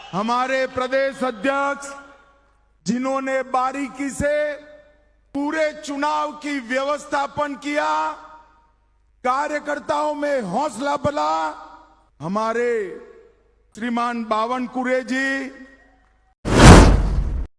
हमारे प्रदेश अध्यक्ष जिन्होंने बारीकी से पूरे चुनाव की व्यवस्थापन किया, कार्यकर्ताओं में हौसला बढ़ा, हमारे श्रीमान बावनकुले जी।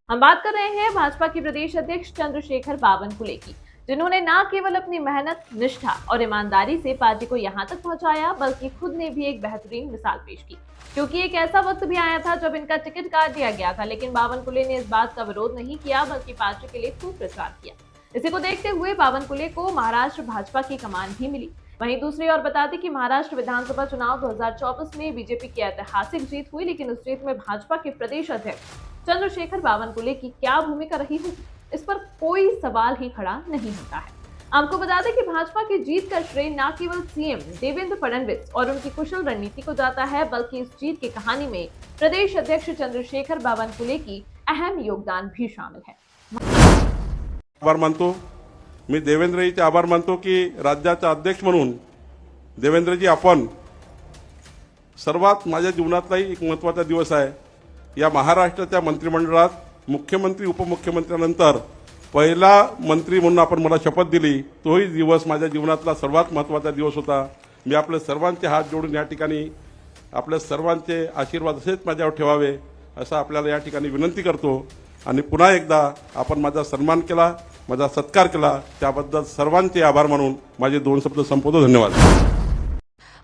हम बात कर रहे हैं भाजपा के प्रदेश अध्यक्ष चंद्रशेखर बावनकुले की, जिन्होंने न केवल अपनी मेहनत, निष्ठा और ईमानदारी से पार्टी को यहां तक पहुंचाया, बल्कि खुद ने भी एक बेहतरीन मिसाल पेश की। क्योंकि एक ऐसा वक्त भी आया था जब इनका टिकट काट दिया गया था, लेकिन बावनकुले ने इस बात का विरोध नहीं किया, बल्कि पार्टी के लिए खूब प्रचार किया। इसी को देखते हुए बावनकुले को महाराष्ट्र भाजपा की कमान भी मिली। वहीं दूसरी ओर बता दें कि महाराष्ट्र विधानसभा चुनाव 2024 में बीजेपी की ऐतिहासिक जीत हुई, लेकिन उस जीत में भाजपा के प्रदेश अध्यक्ष चंद्रशेखर बावनकुले की क्या भूमिका रही होगी, इस पर कोई सवाल ही खड़ा नहीं होता है। आपको बता दें कि भाजपा की जीत का श्रेय न केवल सीएम देवेंद्र फडणवीस और उनकी कुशल रणनीति को जाता है, बल्कि इस जीत की कहानी में प्रदेश अध्यक्ष चंद्रशेखर बावनकुले की अहम योगदान भी शामिल है। आभार मानतो मी देवेंद्रजीचे आभार मानतो की राज्याचा अध्यक्ष म्हणून देवेंद्रजी आपण सर्वात माझ्या जीवनातलाही एक महत्त्वाचा दिवस आहे। या महाराष्ट्राच्या मंत्रिमंडळात मुख्यमंत्री उपमुख्यमंत्र्यानंतर पहिला मंत्री म्हणून आपण मला शपथ दिली, तोही दिवस माझ्या जीवनातला सर्वात महत्त्वाचा दिवस होता। मी आपल्या सर्वांचे हात जोडून या ठिकाणी आपल्या सर्वांचे आशीर्वाद असेच माझ्यावर ठेवावे असं आपल्याला या ठिकाणी विनंती करतो आणि पुन्हा एकदा आपण माझा सन्मान केला, माझा सत्कार केला, त्याबद्दल सर्वांचे आभार मानून माझे 2 शब्द संपवतो। धन्यवाद।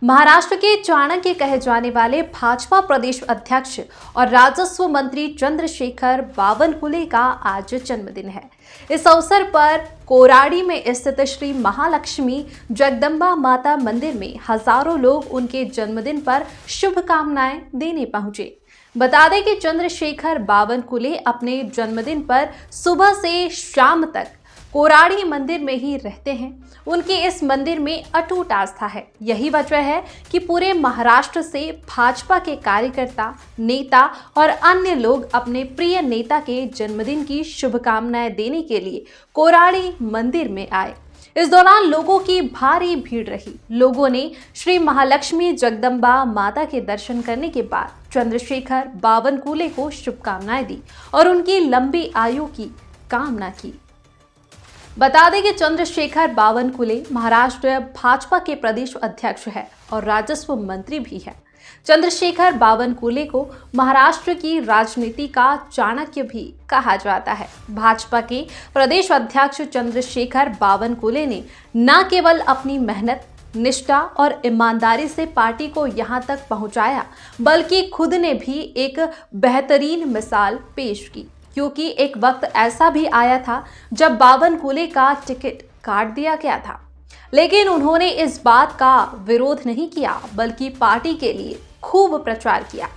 महाराष्ट्र के चाणक्य कहे जाने वाले भाजपा प्रदेश अध्यक्ष और राजस्व मंत्री चंद्रशेखर बावनकुले का आज जन्मदिन है। इस अवसर पर कोराड़ी में स्थित श्री महालक्ष्मी जगदम्बा माता मंदिर में हजारों लोग उनके जन्मदिन पर शुभकामनाएं देने पहुंचे। बता दें कि चंद्रशेखर बावनकुले अपने जन्मदिन पर सुबह से शाम तक कोराड़ी मंदिर में ही रहते हैं। उनकी इस मंदिर में अटूट आस्था है। यही वजह है कि पूरे महाराष्ट्र से भाजपा के कार्यकर्ता, नेता और अन्य लोग अपने प्रिय नेता के जन्मदिन की शुभकामनाएं देने के लिए कोराड़ी मंदिर में आए। इस दौरान लोगों की भारी भीड़ रही। लोगों ने श्री महालक्ष्मी जगदम्बा माता के दर्शन करने के बाद चंद्रशेखर बावनकुले को शुभकामनाएं दी और उनकी लंबी आयु की कामना की। बता दें कि चंद्रशेखर बावनकुले महाराष्ट्र भाजपा के प्रदेश अध्यक्ष है और राजस्व मंत्री भी है। चंद्रशेखर बावनकुले को महाराष्ट्र की राजनीति का चाणक्य भी कहा जाता है। भाजपा के प्रदेश अध्यक्ष चंद्रशेखर बावनकुले ने न केवल अपनी मेहनत, निष्ठा और ईमानदारी से पार्टी को यहां तक पहुंचाया, बल्कि खुद ने भी एक बेहतरीन मिसाल पेश की। क्योंकि एक वक्त ऐसा भी आया था जब बावनकुले का टिकट काट दिया गया था, लेकिन उन्होंने इस बात का विरोध नहीं किया, बल्कि पार्टी के लिए खूब प्रचार किया।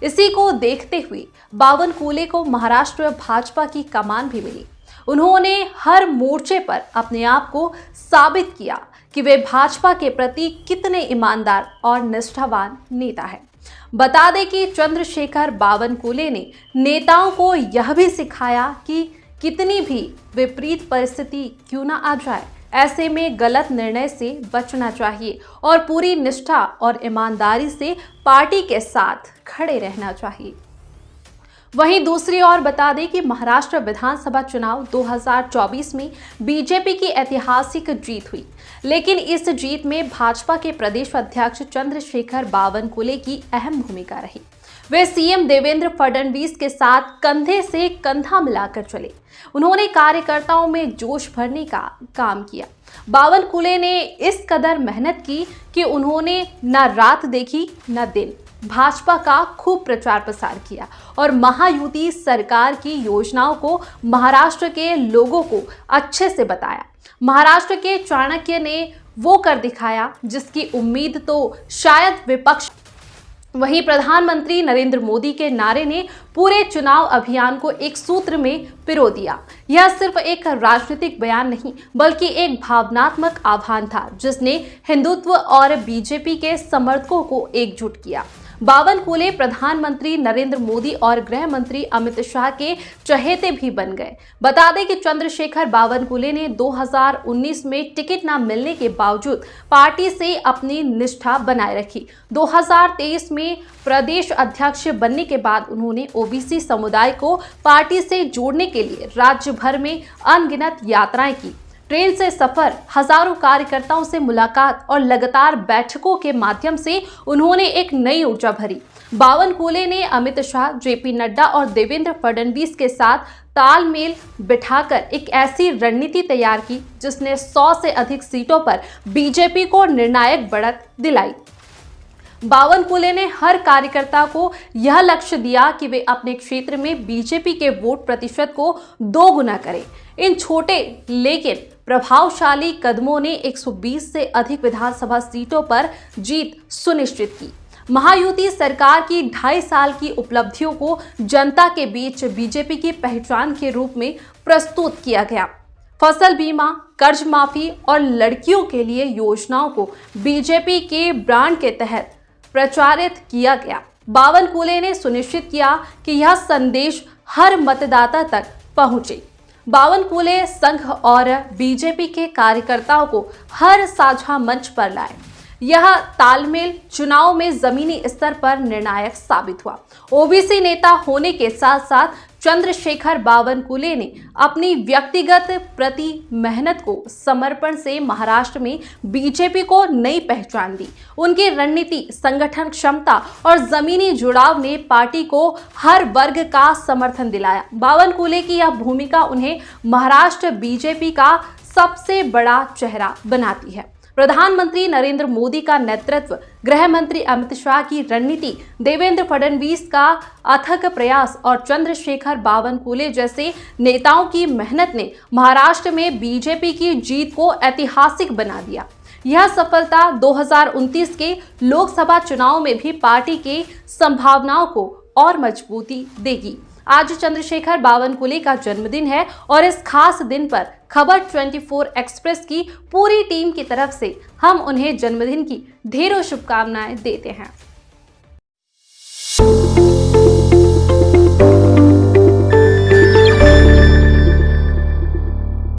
इसी को देखते हुए बावनकुले को महाराष्ट्र भाजपा की कमान भी मिली। उन्होंने हर मोर्चे पर अपने आप को साबित किया कि वे भाजपा के प्रति कितने ईमानदार और निष्ठावान नेता हैं। बता दें कि चंद्रशेखर बावनकुले ने नेताओं को यह भी सिखाया कि कितनी भी विपरीत परिस्थिति क्यों ना आ जाए, ऐसे में गलत निर्णय से बचना चाहिए और पूरी निष्ठा और ईमानदारी से पार्टी के साथ खड़े रहना चाहिए। वहीं दूसरी ओर बता दें कि महाराष्ट्र विधानसभा चुनाव 2024 में बीजेपी की ऐतिहासिक जीत हुई, लेकिन इस जीत में भाजपा के प्रदेश अध्यक्ष चंद्रशेखर बावनकुले की अहम भूमिका रही। वे सीएम देवेंद्र फडणवीस के साथ कंधे से कंधा मिलाकर चले। उन्होंने कार्यकर्ताओं में जोश भरने का काम किया। बावनकुले ने इस कदर मेहनत की कि उन्होंने न रात देखी न दिन भाजपा का खूब प्रचार प्रसार किया और महायुति सरकार की योजनाओं को महाराष्ट्र के लोगों को अच्छे से बताया। महाराष्ट्र के चाणक्य ने वो कर दिखाया जिसकी उम्मीद तो शायद विपक्ष। वहीं प्रधानमंत्री नरेंद्र मोदी के नारे ने पूरे चुनाव अभियान को एक सूत्र में पिरो दिया। यह सिर्फ एक राजनीतिक बयान नहीं, बल्कि एक भावनात्मक आह्वान था जिसने हिंदुत्व और बीजेपी के समर्थकों को एकजुट किया। बावनकुले प्रधानमंत्री नरेंद्र मोदी और गृह मंत्री अमित शाह के चहेते भी बन गए। बता दें कि चंद्रशेखर बावनकुले ने 2019 में टिकट न मिलने के बावजूद पार्टी से अपनी निष्ठा बनाए रखी। 2023 में प्रदेश अध्यक्ष बनने के बाद उन्होंने ओबीसी समुदाय को पार्टी से जोड़ने के लिए राज्य भर में अनगिनत यात्राएं की। ट्रेन से सफर, हजारों कार्यकर्ताओं से मुलाकात और लगातार बैठकों के माध्यम से उन्होंने एक नई ऊर्जा भरी। बावनकुले ने अमित शाह, जेपी नड्डा और देवेंद्र फडणवीस के साथ तालमेल बिठाकर एक ऐसी रणनीति तैयार की जिसने 100 से अधिक सीटों पर बीजेपी को निर्णायक बढ़त दिलाई। बावनकुले ने हर कार्यकर्ता को यह लक्ष्य दिया कि वे अपने क्षेत्र में बीजेपी के वोट प्रतिशत को 2 गुना करें। इन छोटे लेकिन प्रभावशाली कदमों ने 120 से अधिक विधानसभा सीटों पर जीत सुनिश्चित की। महायुति सरकार की 2.5 साल की उपलब्धियों को जनता के बीच बीजेपी की पहचान के रूप में प्रस्तुत किया गया। फसल बीमा, कर्ज माफी और लड़कियों के लिए योजनाओं को बीजेपी के ब्रांड के तहत प्रचारित किया गया। बावनकुले ने सुनिश्चित किया कि यह संदेश हर मतदाता तक पहुंचे। बावनकुले संघ और बीजेपी के कार्यकर्ताओं को हर साझा मंच पर लाए। यह तालमेल चुनाव में जमीनी स्तर पर निर्णायक साबित हुआ। ओबीसी नेता होने के साथ साथ चंद्रशेखर बावनकुले ने अपनी व्यक्तिगत प्रति मेहनत को समर्पण से महाराष्ट्र में बीजेपी को नई पहचान दी। उनकी रणनीति, संगठन क्षमता और जमीनी जुड़ाव ने पार्टी को हर वर्ग का समर्थन दिलाया। बावनकुले की यह भूमिका उन्हें महाराष्ट्र बीजेपी का सबसे बड़ा चेहरा बनाती है। प्रधानमंत्री नरेंद्र मोदी का नेतृत्व, गृह मंत्री अमित शाह की रणनीति, देवेंद्र फडणवीस का अथक प्रयास और चंद्रशेखर बावनकुले जैसे नेताओं की मेहनत ने महाराष्ट्र में बीजेपी की जीत को ऐतिहासिक बना दिया। यह सफलता 2029 के लोकसभा चुनाव में भी पार्टी के संभावनाओं को और मजबूती देगी। आज चंद्रशेखर बावनकुले का जन्मदिन है और इस खास दिन पर खबर 24 एक्सप्रेस की पूरी टीम की तरफ से हम उन्हें जन्मदिन की ढेरों शुभकामनाएं देते हैं।